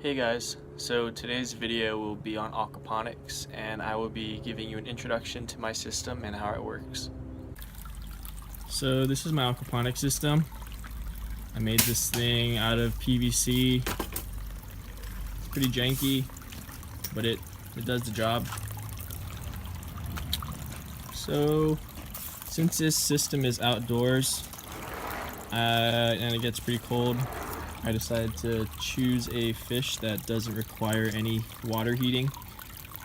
Hey guys, so today's video will be on Aquaponics and I will be giving you an introduction to my system and how it works. So this is my aquaponic system. I made this thing out of PVC. It's pretty janky, but it does the job. So since this system is outdoors and it gets pretty cold, I decided to choose a fish that doesn't require any water heating.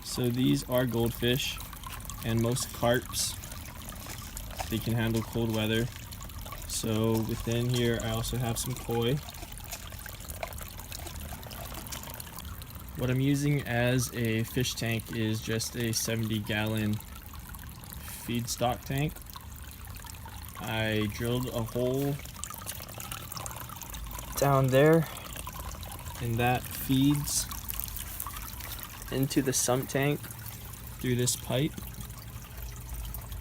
So these are goldfish, and most carps, they can handle cold weather. So within here I also have some koi. What I'm using as a fish tank is just a 70-gallon feedstock tank. I drilled a hole down there, and that feeds into the sump tank through this pipe.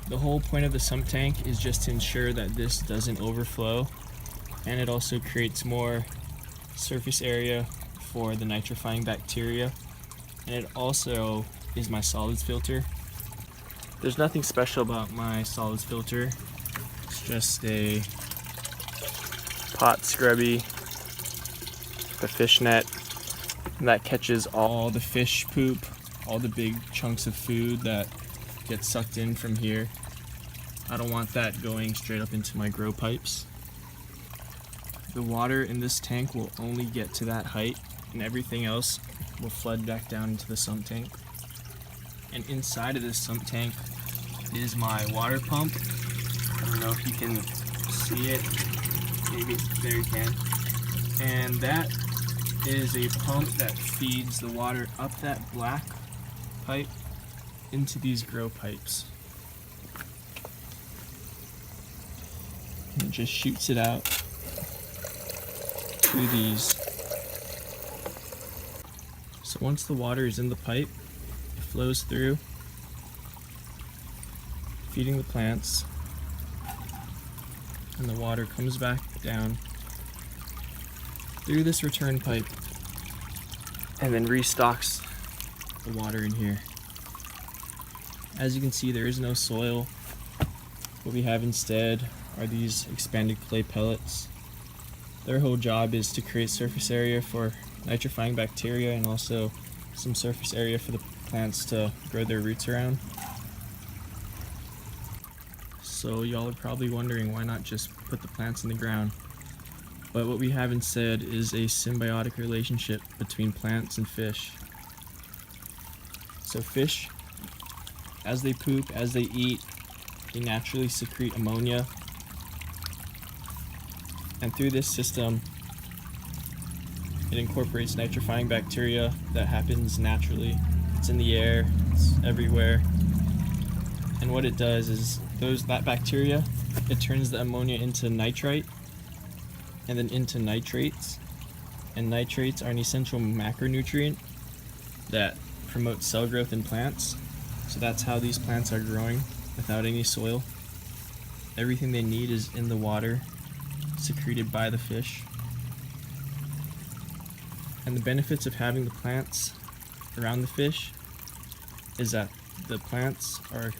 The whole point of the sump tank is just to ensure that this doesn't overflow, and it also creates more surface area for the nitrifying bacteria, and it also is my solids filter. There's nothing special about my solids filter. It's just a pot scrubby, the fish net that catches all the fish poop, all the big chunks of food that get sucked in from here. I don't want that going straight up into my grow pipes. The water in this tank will only get to that height, and everything else will flood back down into the sump tank. And inside of this sump tank is my water pump. I don't know if you can see it. Maybe there you can. And that is a pump that feeds the water up that black pipe into these grow pipes. And it just shoots it out through these. So once the water is in the pipe, it flows through, feeding the plants, and the water comes back down through this return pipe and then restocks the water in here. As you can see, there is no soil. What we have instead are these expanded clay pellets. Their whole job is to create surface area for nitrifying bacteria and also some surface area for the plants to grow their roots around. So y'all are probably wondering, why not just put the plants in the ground? But what we have instead is a symbiotic relationship between plants and fish. So fish, as they poop, as they eat, they naturally secrete ammonia. And through this system, it incorporates nitrifying bacteria that happens naturally. It's in the air, it's everywhere. And what it does is that bacteria, it turns the ammonia into nitrite and then into nitrates. And nitrates are an essential macronutrient that promotes cell growth in plants. So that's how these plants are growing without any soil. Everything they need is in the water, secreted by the fish. And the benefits of having the plants around the fish is that the plants are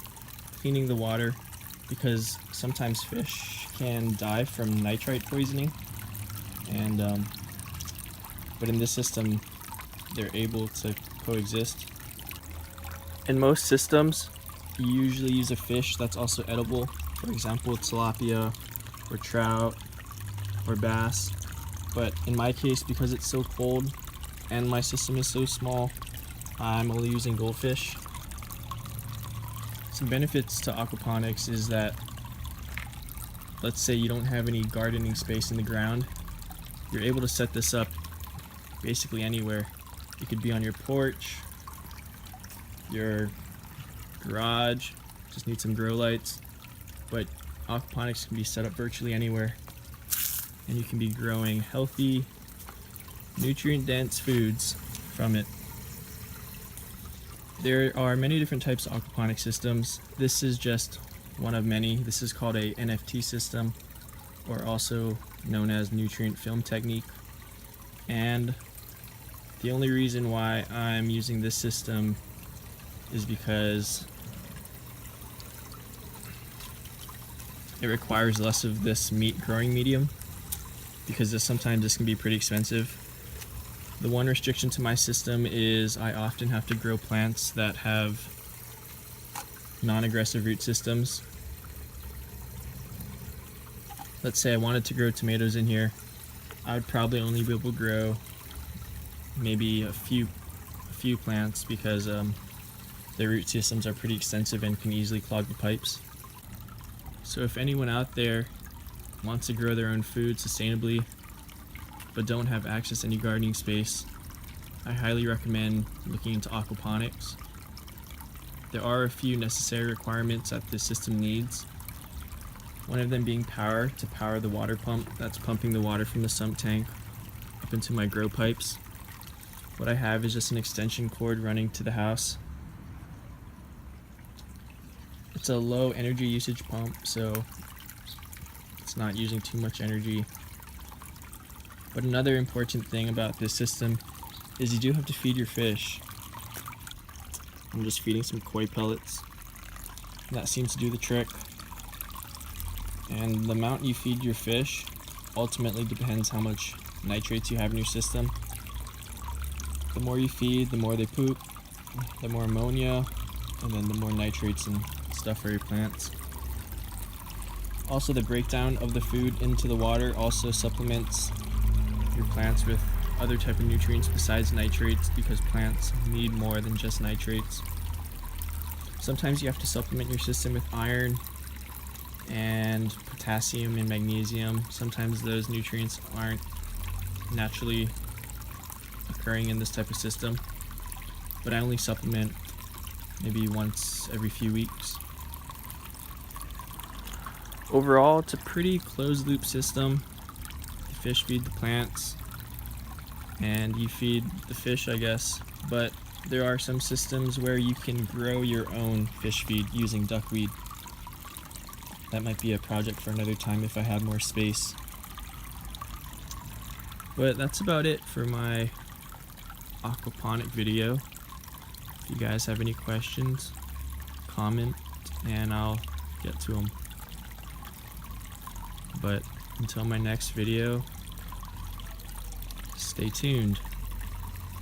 cleaning the water, because sometimes fish can die from nitrite poisoning, and but in this system they're able to coexist. In most systems you usually use a fish that's also edible, for example tilapia or trout or bass, but in my case, because it's so cold and my system is so small, I'm only using goldfish. Some benefits to aquaponics is that, let's say you don't have any gardening space in the ground, you're able to set this up basically anywhere. It could be on your porch, your garage, just need some grow lights, but aquaponics can be set up virtually anywhere, and you can be growing healthy, nutrient-dense foods from it. There are many different types of aquaponic systems. This is just one of many. This is called a NFT system, or also known as nutrient film technique. And The only reason why I'm using this system is because it requires less of this growing medium, because sometimes this can be pretty expensive. The one restriction to my system is I often have to grow plants that have non-aggressive root systems. Let's say I wanted to grow tomatoes in here, I would probably only be able to grow maybe a few plants, because their root systems are pretty extensive and can easily clog the pipes. So if anyone out there wants to grow their own food sustainably but don't have access to any gardening space, I highly recommend looking into aquaponics. There are a few necessary requirements that this system needs. One of them being power, to power the water pump that's pumping the water from the sump tank up into my grow pipes. What I have is just an extension cord running to the house. It's a low energy usage pump, so it's not using too much energy. But another important thing about this system is you do have to feed your fish. I'm just feeding some koi pellets, and that seems to do the trick. And the amount you feed your fish ultimately depends how much nitrates you have in your system. The more you feed, the more they poop, the more ammonia, and then the more nitrates and stuff for your plants. Also, the breakdown of the food into the water also supplements your plants with other type of nutrients besides nitrates, because plants need more than just nitrates. Sometimes you have to supplement your system with iron and potassium and magnesium. Sometimes those nutrients aren't naturally occurring in this type of system, but I only supplement maybe once every few weeks. Overall, it's a pretty closed loop system. The fish feed the plants and you feed the fish, I guess, but there are some systems where you can grow your own fish feed using duckweed. That might be a project for another time if I had more space. But that's about it for my aquaponic video. If you guys have any questions, comment and I'll get to them. But until my next video, stay tuned.